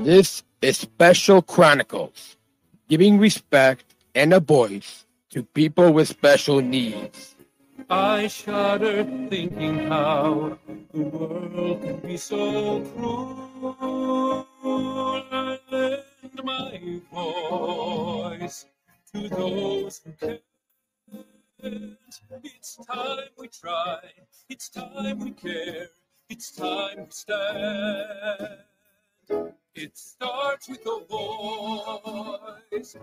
This is Special Chronicles, giving respect and a voice to people with special needs. I shudder thinking how the world can be so cruel. I lend my voice to those who can't. It's time we try, it's time we care, it's time we stand. It starts with a voice.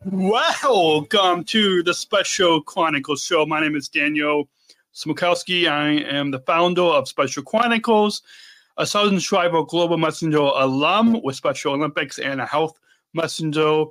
Welcome to the Special Chronicles show. My name is Daniel Smrokowski. I am the founder of Special Chronicles, a Southern Shriver Global Messenger alum with Special Olympics and a Health Messenger,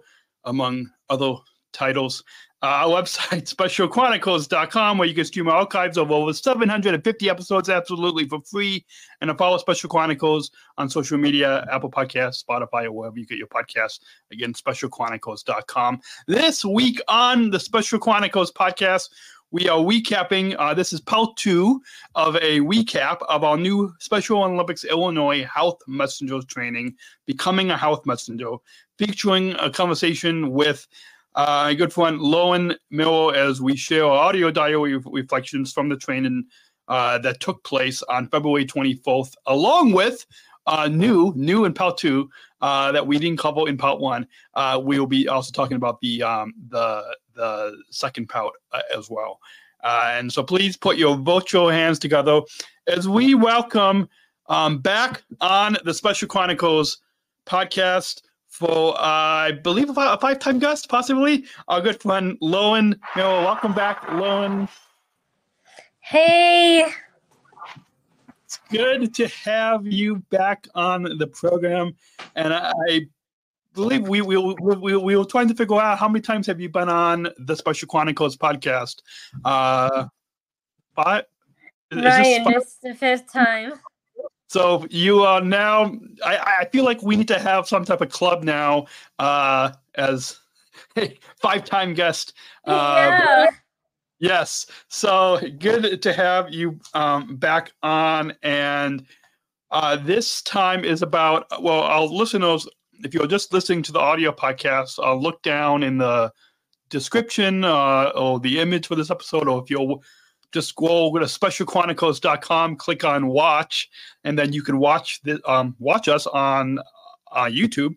among other titles. Our website, specialchronicles.com, where you can stream archives of over 750 episodes absolutely for free, and to follow Special Chronicles on social media, Apple Podcasts, Spotify, or wherever you get your podcasts. Again, specialchronicles.com. This week on the Special Chronicles podcast, we are recapping, this is part 2 of a recap of our new Special Olympics Illinois Health Messengers training, Becoming a Health Messenger, featuring a conversation with a good friend, Lowen Miller, as we share our audio diary reflections from the training that took place on February 24th, along with new in part 2 that we didn't cover in part 1. We will be also talking about the second part as well. And so please put your virtual hands together as we welcome back on the Special Chronicles podcast for, I believe, a 5-time guest, possibly, our good friend, Lowen Miller. Welcome back, Lowen. Hey. It's good to have you back on the program. And I believe we were trying to figure out how many times have you been on the Special Chronicles podcast? 5? Ryan, it's the 5th time. So you are now, I feel like we need to have some type of club now as a 5-time guest. Yeah. Yes. So good to have you back on. And this time is about, well, our listeners, if you're just listening to the audio podcast, look down in the description or the image for this episode, or if you'll just go over to specialchronicles.com, click on watch, and then you can watch us on YouTube.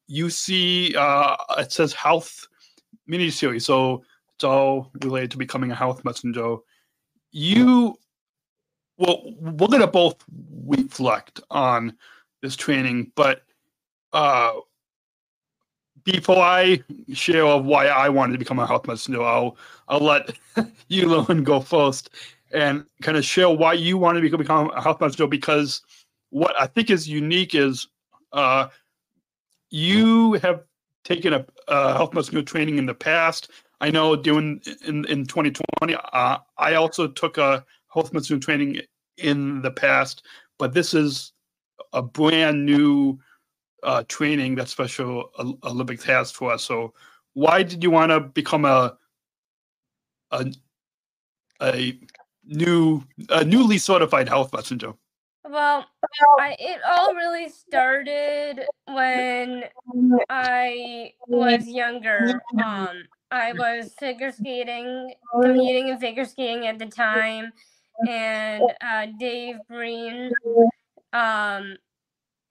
You see it says health miniseries, so it's all related to becoming a health messenger. We're going to both reflect on this training, but before I share of why I wanted to become a health messenger, I'll let you, Lowen, go first and kind of share why you wanted to become a health messenger, because what I think is unique is you have taken a health messenger training in the past. I know in 2020, I also took a health messenger training in the past, but this is a brand new training that Special Olympics has for us. So why did you want to become a newly certified health messenger? Well, it all really started when I was younger. I was competing in figure skating at the time, and Dave Breen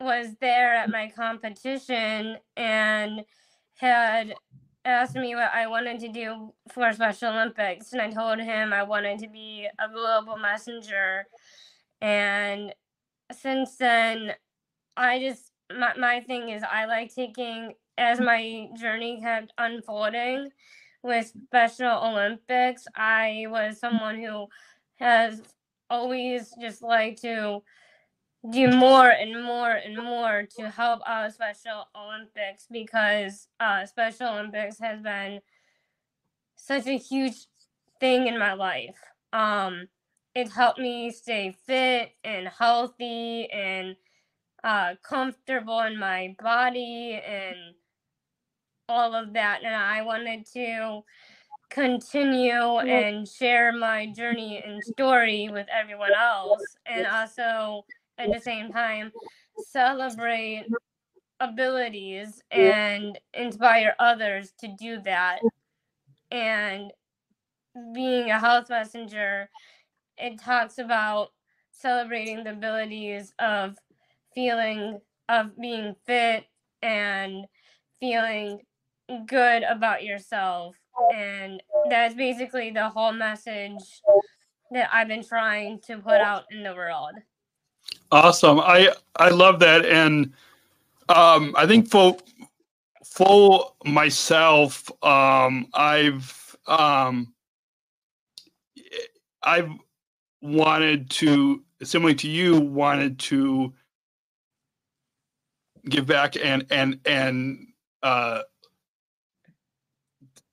was there at my competition and had asked me what I wanted to do for Special Olympics, and I told him I wanted to be a global messenger. And since then, my thing is I like taking, as my journey kept unfolding with Special Olympics, I was someone who has always just liked to do more and more and more to help out Special Olympics, because Special Olympics has been such a huge thing in my life. It helped me stay fit and healthy and comfortable in my body and all of that. And I wanted to continue and share my journey and story with everyone else, and also at the same time celebrate abilities and inspire others to do that. And being a health messenger, it talks about celebrating the abilities of being fit and feeling good about yourself. And that's basically the whole message that I've been trying to put out in the world. Awesome. I love that. And I think for myself, I've wanted to, similar to you, wanted to give back and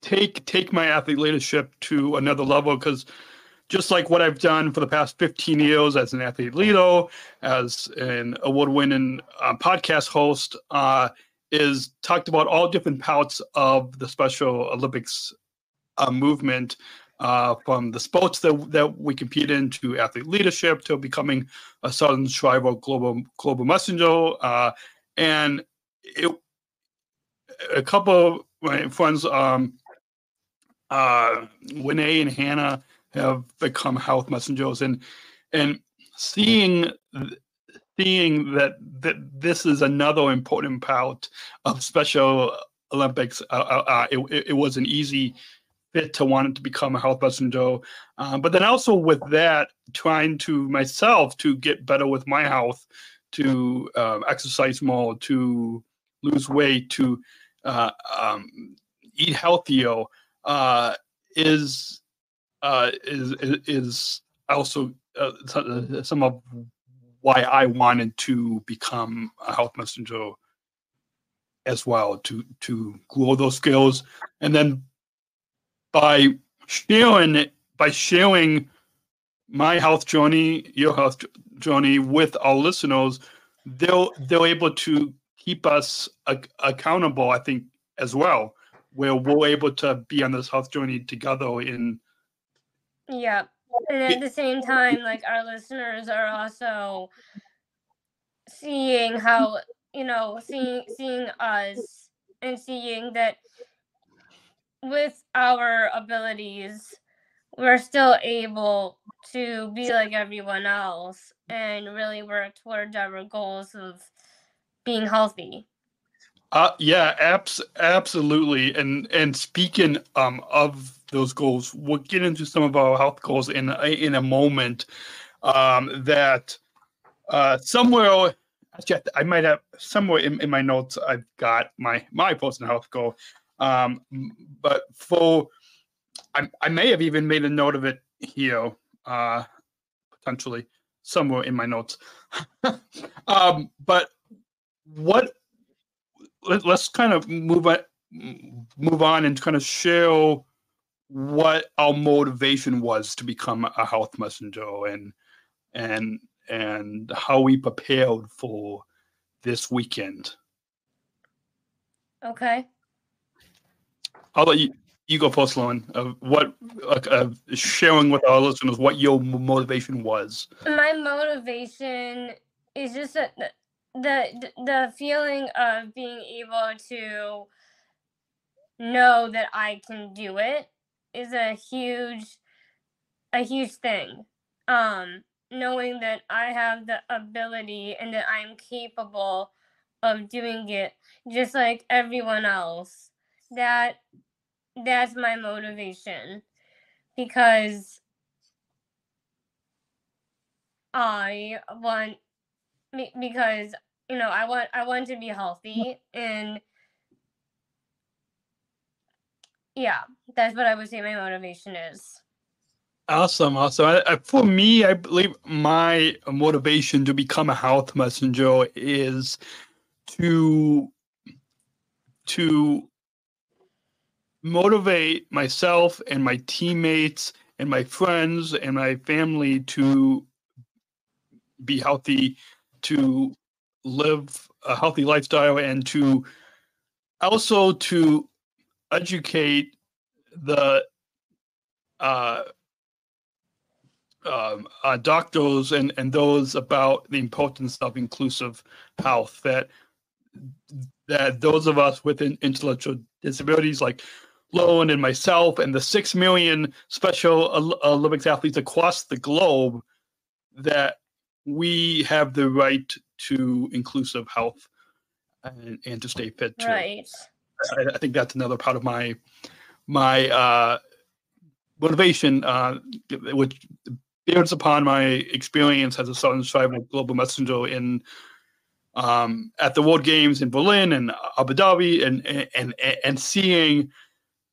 take my athlete leadership to another level, because just like what I've done for the past 15 years as an athlete leader, as an award-winning podcast host, is talked about all different parts of the Special Olympics movement, from the sports that we compete in, to athlete leadership, to becoming a Southern Shriver global messenger. And a couple of my friends, Winnie and Hannah, have become health messengers, and seeing that this is another important part of Special Olympics. It was an easy fit to want to become a health messenger, but then also with that, trying to myself to get better with my health, to exercise more, to lose weight, to eat healthier, is also some of why I wanted to become a health messenger as well, to grow those skills. And then by sharing my health journey, your health journey with our listeners, they're able to keep us accountable, I think, as well, where we're able to be on this health journey together. Yeah. And at the same time, like, our listeners are also seeing how, seeing us and seeing that with our abilities, we're still able to be like everyone else and really work towards our goals of being healthy. Yeah, absolutely. And speaking of those goals, we'll get into some of our health goals in a moment. That somewhere, actually, I might have somewhere in my notes, I've got my personal health goal. But I may have even made a note of it here, potentially somewhere in my notes. But let's kind of move on and kind of share what our motivation was to become a health messenger, and how we prepared for this weekend. Okay. I'll let you go first, Lauren. Sharing with our listeners what your motivation was. My motivation is just the feeling of being able to know that I can do it is a huge thing. Knowing that I have the ability and that I'm capable of doing it just like everyone else. That's my motivation, because I want I want to be healthy, and yeah, that's what I would say my motivation is. Awesome. For me, I believe my motivation to become a health messenger is to motivate myself and my teammates and my friends and my family to be healthy, to live a healthy lifestyle, and to also to educate the doctors and those about the importance of inclusive health, that those of us with intellectual disabilities like Lone and myself and the 6 million Special Olympics athletes across the globe, that we have the right to inclusive health and to stay fit too. Right. I think that's another part of my motivation, which builds upon my experience as a Southern Tribal Global Messenger in at the World Games in Berlin and Abu Dhabi, and seeing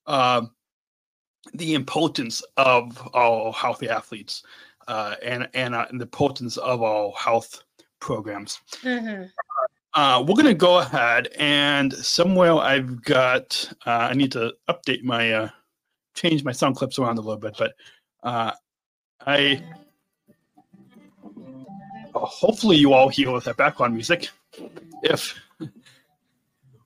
the importance of our healthy athletes and the importance of our health programs. Mm-hmm. We're going to go ahead, and somewhere I've got, I need to update my, change my sound clips around a little bit, but hopefully you all hear with that background music. If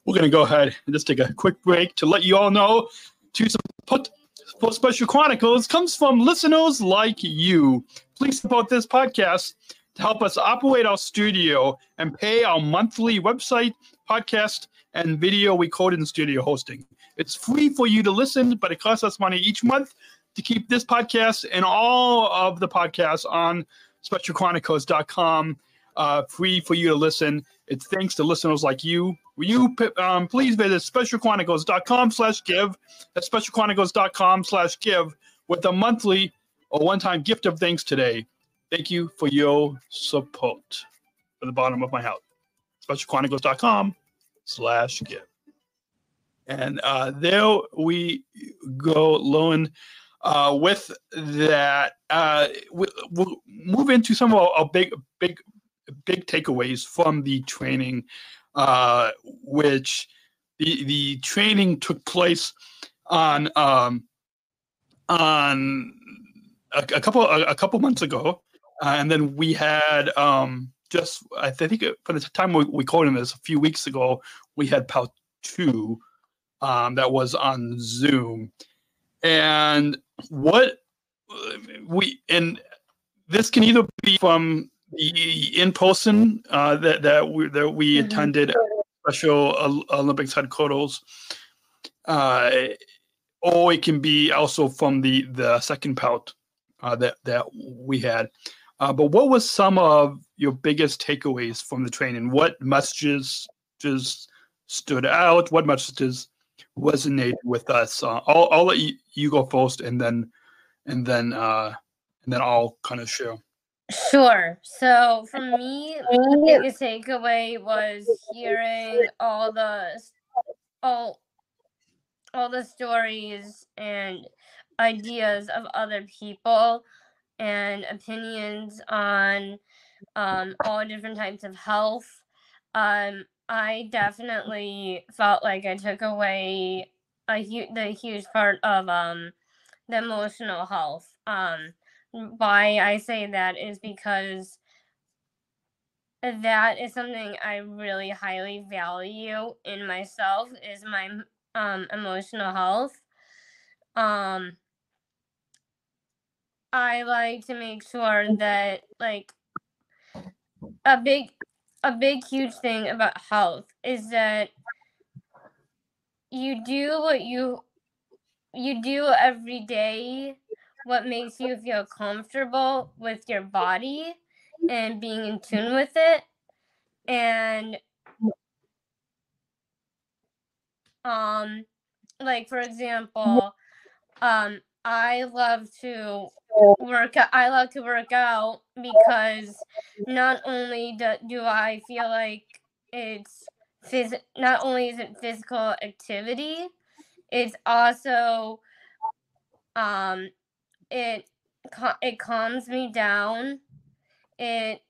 we're going to go ahead and just take a quick break to let you all know to support for Special Chronicles comes from listeners like you. Please support this podcast to help us operate our studio and pay our monthly website, podcast, and video recording studio hosting. It's free for you to listen, but it costs us money each month to keep this podcast and all of the podcasts on SpecialChronicles.com free for you to listen. It's thanks to listeners like you. Will you please visit SpecialChronicles.com/give. That's SpecialChronicles.com/give with a monthly or one-time gift of thanks today. Thank you for your support. From the bottom of my heart. SpecialChronicles.com/give. And there we go, Lowen. With that, we'll move into some of our big takeaways from the training, which the training took place on a couple months ago, and then we had just, I think for the time we recorded this a few weeks ago, we had part 2 that was on Zoom. And this can either be from the in-person that we attended at Special Olympics headquarters, or it can be also from the second part that we had. But what was some of your biggest takeaways from the training? What messages just stood out? What messages resonated with us? I'll let you go first, and then I'll kind of share. Sure. So for me, the biggest takeaway was hearing all the stories and ideas of other people and opinions on all different types of health. I definitely felt like I took away the huge part of the emotional health. Why I say that is because that is something I really highly value in myself, is my emotional health. I like to make sure that, like, a big huge thing about health is that you do what you do every day, what makes you feel comfortable with your body and being in tune with it. And like, for example, I love to work out because not only do I feel like it's not only is it physical activity, it's also it calms me down. It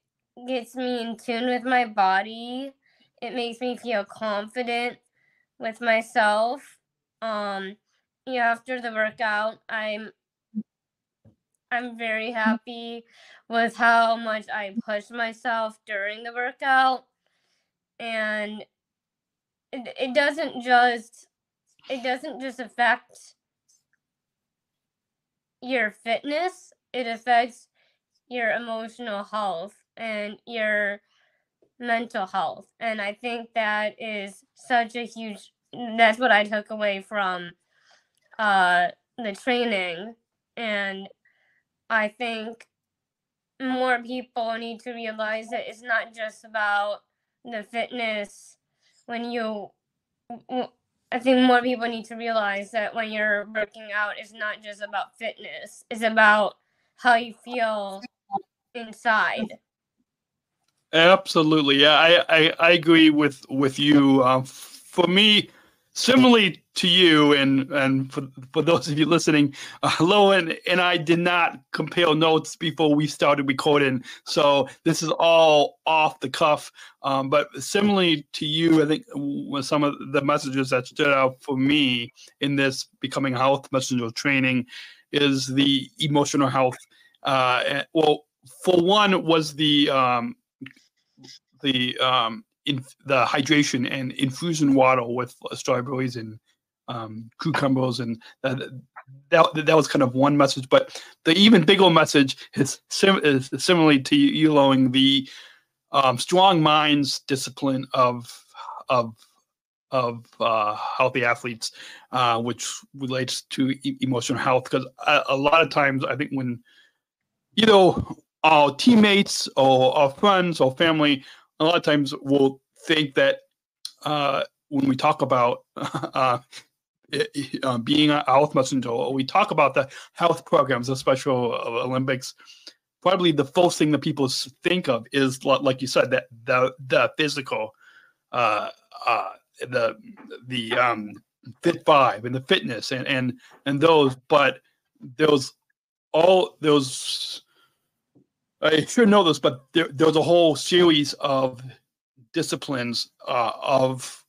gets me in tune with my body. It makes me feel confident with myself. After the workout, I'm very happy with how much I push myself during the workout, and it doesn't just affect your fitness. It affects your emotional health and your mental health. And I think that is such a huge, that's what I took away from the training. And I think more people need to realize that it's not just about the fitness. I think more people need to realize that when you're working out, it's not just about fitness. It's about how you feel inside. Absolutely. Yeah, I agree with you. For me, similarly to you, and for those of you listening, Lo and I did not compare notes before we started recording, so this is all off the cuff. But similarly to you, I think some of the messages that stood out for me in this Becoming Health messenger training is the emotional health. Well, for one, was the hydration and infusion water with strawberries and cucumbers, and that was kind of one message. But the even bigger message is similarly to you, Loing, the strong minds discipline of healthy athletes, which relates to emotional health. Because a lot of times, I think when our teammates or our friends or family, a lot of times will think that when we talk about being a health messenger, or we talk about the health programs, the Special Olympics, probably the first thing that people think of is, like you said, that the physical, the Fit 5 and the fitness and those, but those I should know this, but there's a whole series of disciplines of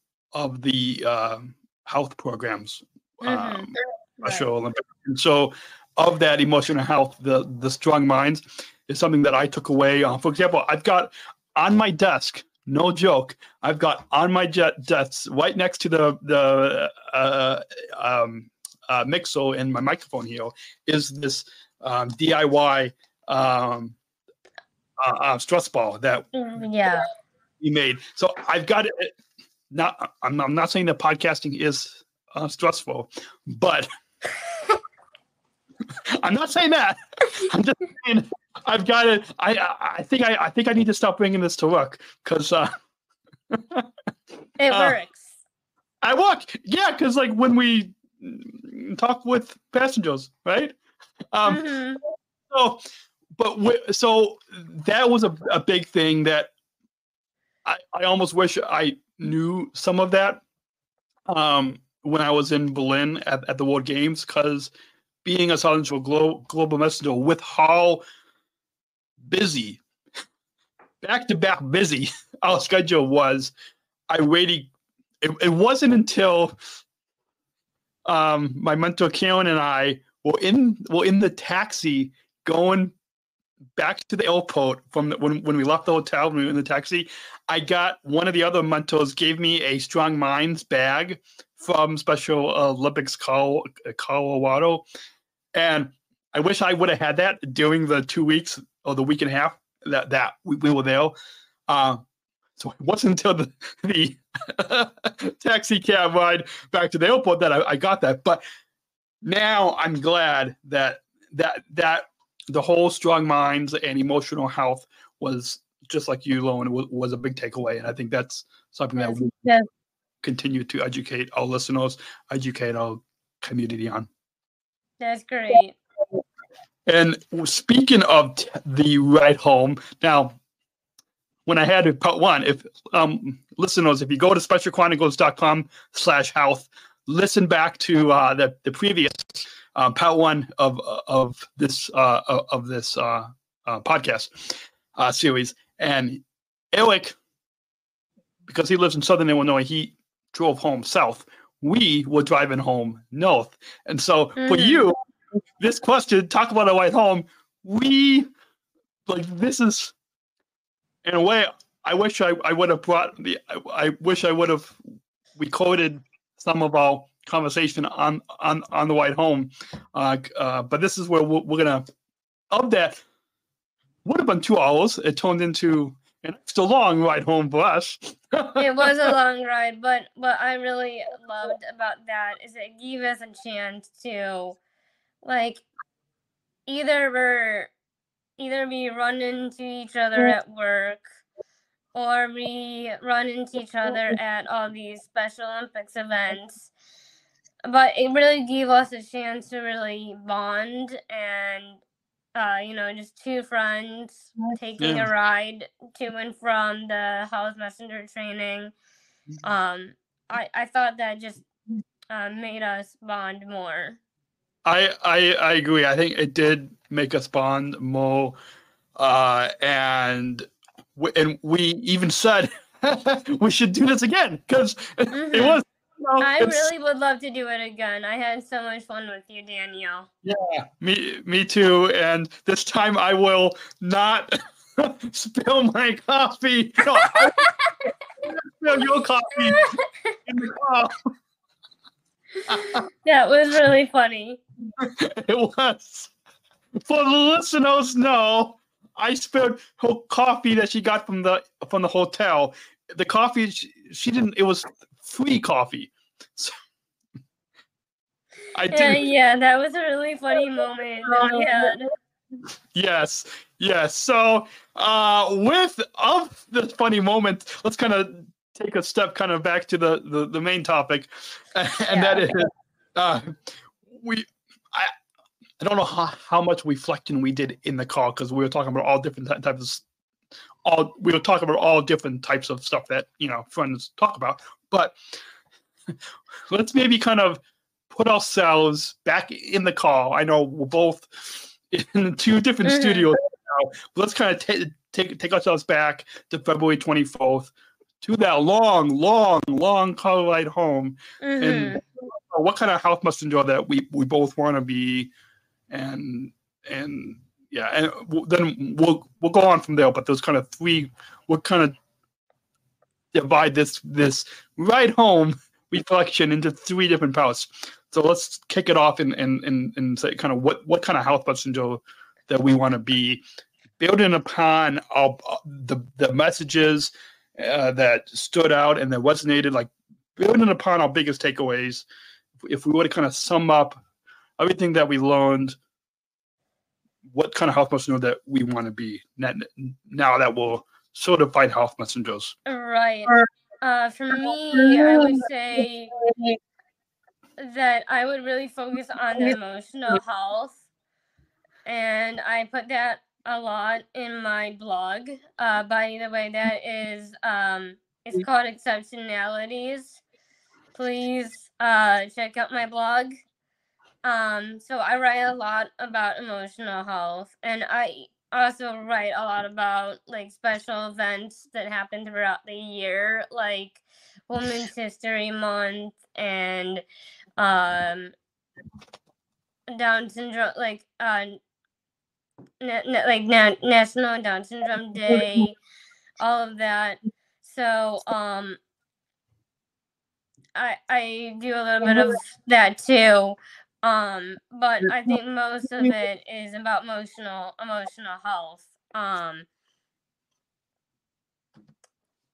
the health programs, Special Olympics. And so, of that emotional health, the strong minds is something that I took away. For example, I've got on my desk, no joke, I've got on my desk right next to the mixer and my microphone here is this DIY. Stress ball that we made. So I've got it. I'm not saying that podcasting is stressful, but I'm not saying that. I'm just saying I've got it. I think I need to stop bringing this to work because it works. I work, yeah, because like when we talk with passengers, right? So that was a big thing that I almost wish I knew some of that when I was in Berlin at the World Games, because being a Southern Global Messenger with how busy, back-to-back busy our schedule was, it wasn't until my mentor Karen and I were in the taxi going back to the airport from when we left the hotel, when we were in the taxi. I got one of the other mentors gave me a Strong Minds bag from Special Olympics Colorado, and I wish I would have had that during the 2 weeks or the week and a half that we were there. So it wasn't until the taxi cab ride back to the airport that I got that. But now I'm glad that the whole strong minds and emotional health was, just like you, Loan, was a big takeaway. And I think that's something that we continue to educate our listeners, educate our community on. That's great. And speaking of the ride home, now, when I had part one, if listeners, if you go to specialchronicles.com/health, listen back to the previous part one of this podcast series. And Eric, because he lives in Southern Illinois, he drove home south. We were driving home north. And so for you, this question, talk about a ride home, this is, in a way, I wish I would have recorded some of our conversation on the ride home. But this is where we're gonna, of that, would have been 2 hours. It turned into an extra long ride home for us. It was a long ride, but what I really loved about that is it gave us a chance to, like, either we run into each other at work, or we run into each other at all these Special Olympics events. But it really gave us a chance to really bond and, just two friends taking a ride to and from the house messenger training. I thought that just made us bond more. I agree. I think it did make us bond more, and we even said we should do this again because it was. I really would love to do it again. I had so much fun with you, Danielle. Yeah, me too. And this time I will not spill my coffee. No, I will spill your coffee in the cup. That was really funny. It was. For the listeners, no, I spilled her coffee that she got from the hotel. The coffee she didn't. It was free coffee. So I did. Yeah, that was a really funny moment that we had. Yes. So, of this funny moment, let's kind of take a step kind of back to the main topic, and that is, I don't know how much reflecting we did in the call because we were talking about all different types of all different types of stuff that friends talk about, but let's maybe kind of put ourselves back in the call. I know we're both in 2 different studios now, but let's kind of take ourselves back to February 24th to that long car ride home, and what kind of house messenger that we both want to be, and then we'll go on from there. But those kind of 3, we'll kind of divide this ride home reflection into 3 different parts. So let's kick it off and say kind of what kind of house messenger that we want to be, building upon the messages that stood out and that resonated, like building upon our biggest takeaways. If we were to kind of sum up everything that we learned, what kind of house messenger that we want to be now that we're certified house messengers. Right. For me, I would say that I would really focus on the emotional health, and I put that a lot in my blog. By the way, that is it's called Exceptionalities. Please check out my blog. So I write a lot about emotional health, and I also write a lot about like special events that happen throughout the year, like Women's History Month and Down syndrome, like National Down Syndrome Day, all of that. So I do a little bit of that too. But I think most of it is about emotional health.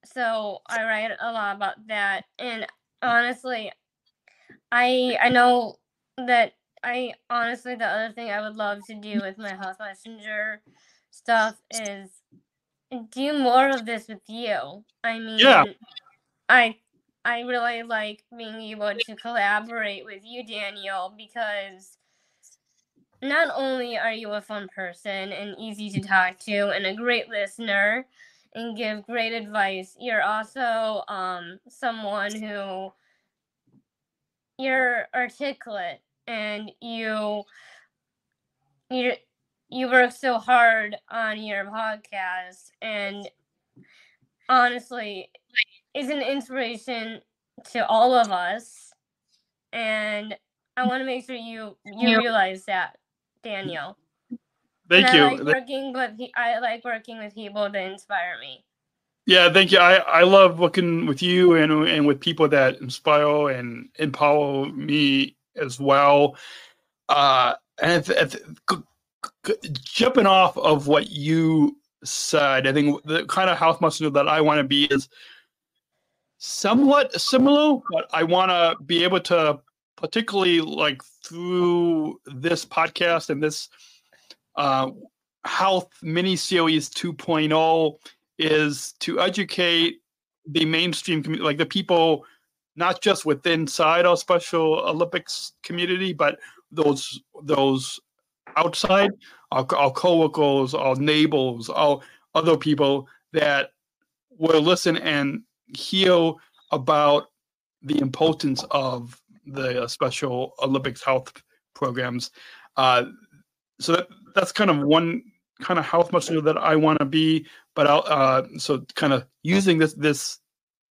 So I write a lot about that, and honestly, I know that the other thing I would love to do with my house messenger stuff is do more of this with you. I mean, I really like being able to collaborate with you, Daniel, because not only are you a fun person and easy to talk to and a great listener and give great advice, you're also someone who you're articulate and you work so hard on your podcast, and honestly is an inspiration to all of us, and I want to make sure you realize that, Daniel. Thank you. I like working with people that inspire me. Yeah, thank you. I love working with you and with people that inspire and empower me as well. And it's jumping off of what you said, I think the kind of house messenger that I want to be is somewhat similar, but I want to be able to, particularly like through this podcast and this health mini-series 2.0, is to educate the mainstream community, like the people, not just within inside our Special Olympics community, but those outside, our coworkers, our neighbors, our other people that will listen and hear about the importance of the Special Olympics health programs. So that's kind of one kind of health messenger that I want to be. But so kind of using this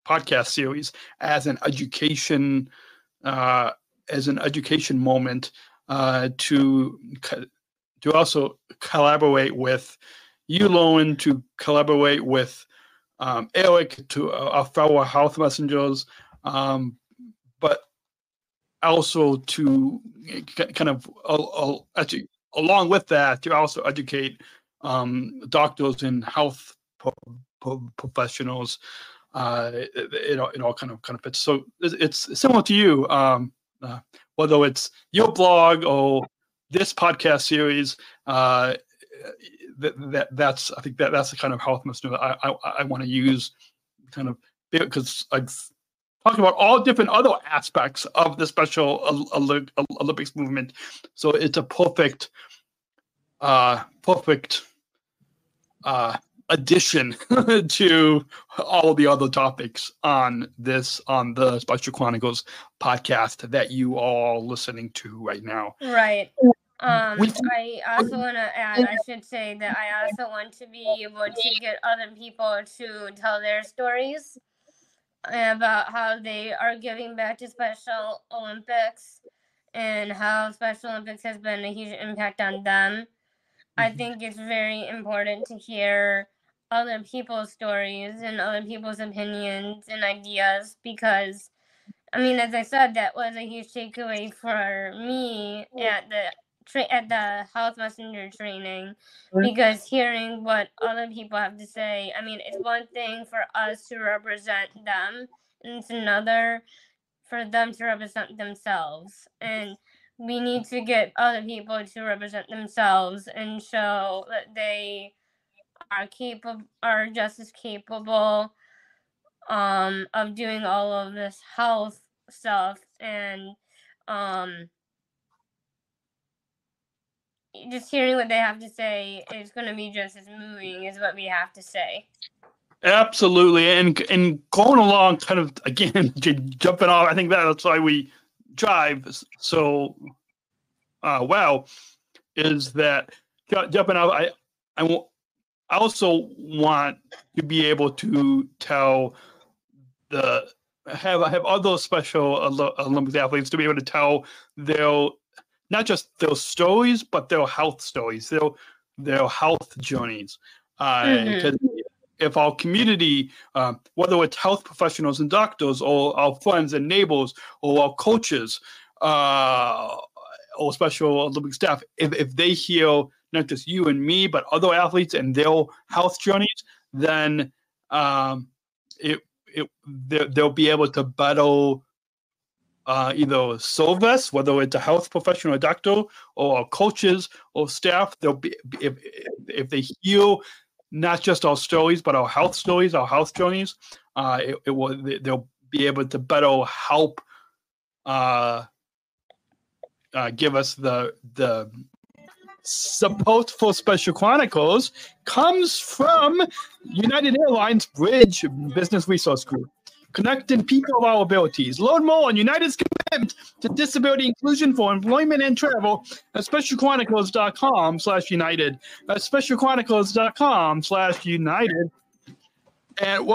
podcast series as an education moment to also collaborate with you, Lowen, to collaborate with Eric, to our fellow health messengers, but also to kind of along with that, to also educate doctors and health professionals. It all kind of fits. So it's similar to you, whether it's your blog or this podcast series. That's I think that's the kind of health messenger that I want to use, kind of, because I've talked about all different other aspects of the Special Olympics movement. So it's a perfect addition to all the other topics on the Special Chronicles podcast that you are listening to right now. Right. I also want to add, I should say that I also want to be able to get other people to tell their stories about how they are giving back to Special Olympics and how Special Olympics has been a huge impact on them. I think it's very important to hear other people's stories and other people's opinions and ideas, because, I mean, as I said, that was a huge takeaway for me at the health messenger training, because hearing what other people have to say, I mean, it's one thing for us to represent them, and it's another for them to represent themselves. And we need to get other people to represent themselves and show that they are just as capable of doing all of this health stuff, and just hearing what they have to say is going to be just as moving as what we have to say. Absolutely. And going along, kind of, again, jumping off, I think that's why we drive so well, is that jumping off, I also want to be able to tell have other Special Olympics athletes to be able to tell their, not just their stories, but their health stories, their health journeys. Because if our community, whether it's health professionals and doctors, or our friends and neighbors, or our coaches, or Special Olympic staff, if they hear not just you and me, but other athletes and their health journeys, then they'll be able to better either serve us, whether it's a health professional or doctor, or our coaches or staff. They'll be, if they hear not just our stories, but our health stories, our health journeys, they'll be able to better help give us the support for Special Chronicles comes from United Airlines Bridge Business Resource Group, connecting people of our abilities. Learn more on United's commitment to disability inclusion for employment and travel at specialchronicles.com/United. That's specialchronicles.com/United. And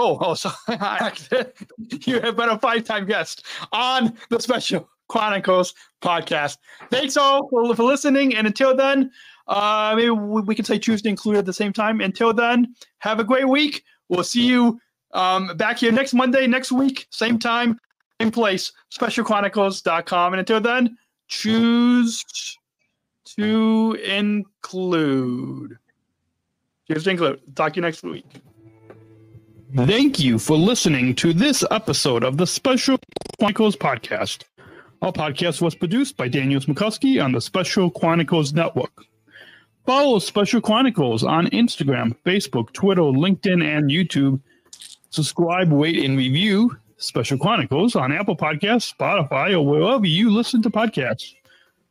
you have been a 5-time guest on the Special Chronicles podcast. Thanks all for listening, and until then, maybe we can say Tuesday included at the same time. Until then, have a great week. We'll see you back here next Monday, next week, same time, same place, specialchronicles.com. And until then, choose to include. Cheers to include. Talk to you next week. Thank you for listening to this episode of the Special Chronicles podcast. Our podcast was produced by Daniel Smrokowski on the Special Chronicles Network. Follow Special Chronicles on Instagram, Facebook, Twitter, LinkedIn, and YouTube. Subscribe, rate, and review Special Chronicles on Apple Podcasts, Spotify, or wherever you listen to podcasts.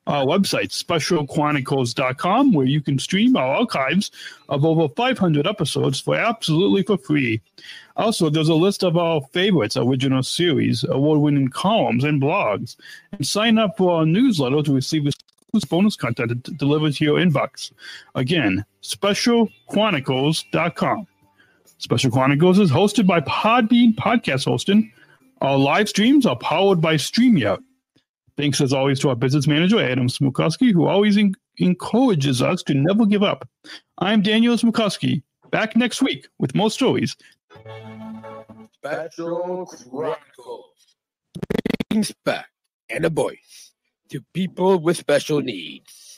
Our website, specialchronicles.com, where you can stream our archives of over 500 episodes for absolutely for free. Also, there's a list of our favorites, original series, award-winning columns, and blogs. And sign up for our newsletter to receive bonus content delivered to your inbox. Again, specialchronicles.com. Special Chronicles is hosted by Podbean Podcast Hosting. Our live streams are powered by StreamYard. Thanks, as always, to our business manager, Adam Smrokowski, who always encourages us to never give up. I'm Daniel Smrokowski, back next week with more stories. Special Chronicles brings back and a voice to people with special needs.